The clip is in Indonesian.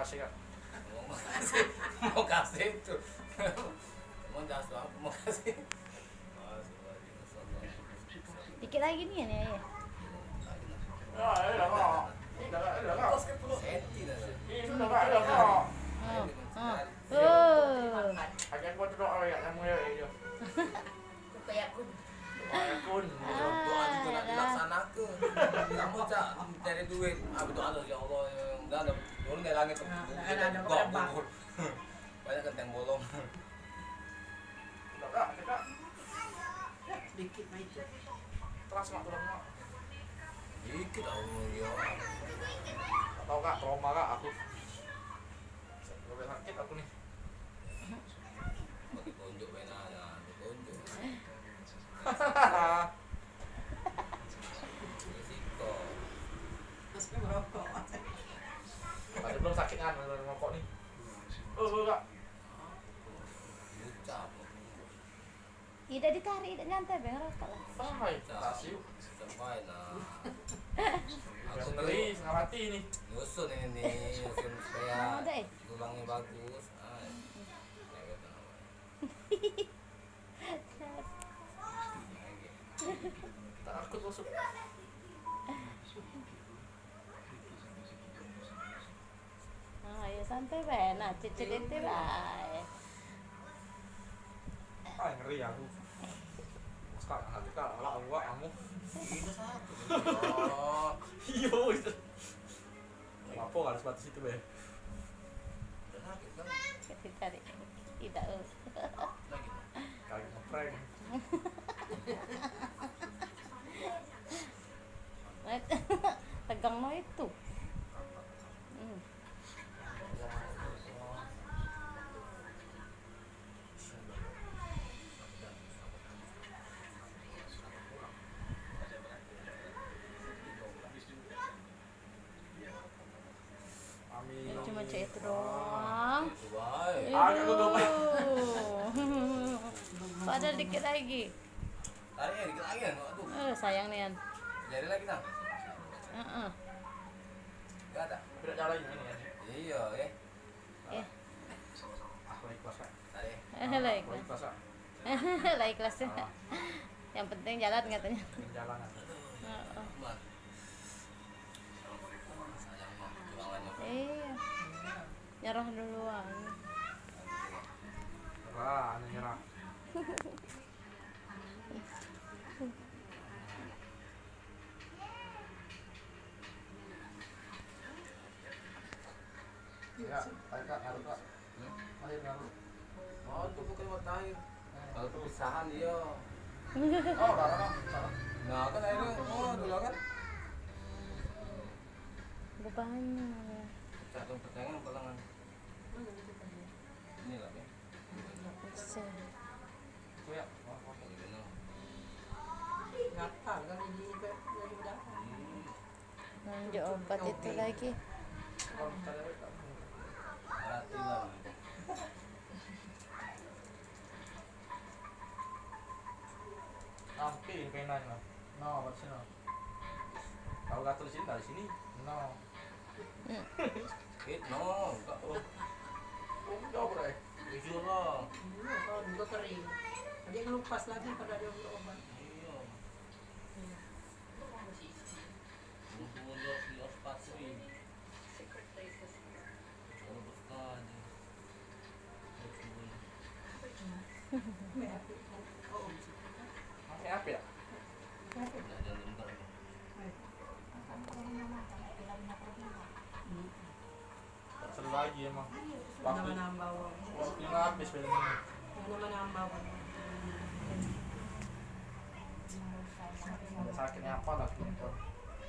kasih Kak. Mau kasih itu. Mau jasa aku mau kasih. Dikit lagi nih ya. Ya, udah kok. Udah kok. Senti dah. Ini udah kok, udah kok. Aja gua tuh doa ya kamu ya itu. Supaya aku Kun. Doa juga nak dilaksanakan. Kamu cak cari duit. Doa ya Allah enggak ada turun dari langit. Banyak kenteng bolong. Udah Kak, kita sedikit naik. keras mak tulang mak. Dikit aku ya. Tahu Kak, trauma Kak aku. Udah sakit aku nih. Pakai tonjok mainan, tonjok. Risiko. Terus merokok. Masih belum sakit kan, udah ngokok nih. Kak. Ucap. Tidak ditarik, tidak nyantai, bang rokok lah. Sampai kasih. Sampai nah. Aku ngeri, setengah mati nih. Nyusun ini nih, nyusun supaya Mau deh. tulangnya bagus. Takut masuk. Ayo santai bang, nah cicit itu lah. Ngeri aku. Sekarang nanti Kak, lah gua kamu. Itu satu. Oh, Iya, itu. Apa harus batas itu, Be? udah sakit kan? Ditarik, tidak. Lagi. Kali ngeprank. Tegang no itu. Amin. Cuma cek itu doang. Itu baik. Aku lupa. Padahal dikit lagi. Tarik ya dikit lagi kan? Aduh. Sayang nih Yan. Jari lagi nah. Enggak ada. Tidak jalan ini ya. Iya, ya. Aku ikhlas Kak. Tarik. Lah Aku ikhlas Kak. lah ikhlasnya. Yang penting jalan katanya. Ingin jalan aja. Man. Sayang mah jualannya. Iya. Nyerah duluan. Wah, anu nyerah. Ya, Kak, ngaruh Kak. Mahir ngaruh. Oh, itu bukan matahir. Kalau perpisahan dia. Oh, barang. Nah, kan akhirnya dulu kan. Bebannya. Jantung pertengahan pelangan. Ini lah ya. Bisa. Itu ya. Ngapal kan ini udah. Nunjuk obat itu lagi. Kalau misalnya Kak. Hati lah. Nampi penanya. No, apa sih no? Kalau nggak tulis dari sini, no. No, enggak. Enggak bro. Jujur lah. Kalau juga kering. Dia ngelupas lagi pada dia untuk obat. Iya. Mundur di ospatri. Kalau bukan. Masih apa ya? Ada lembar. Tak seru lagi emang. Waktu Nambah. waktunya nggak habis film ini. Nambah. Ada sakitnya apa lagi nonton.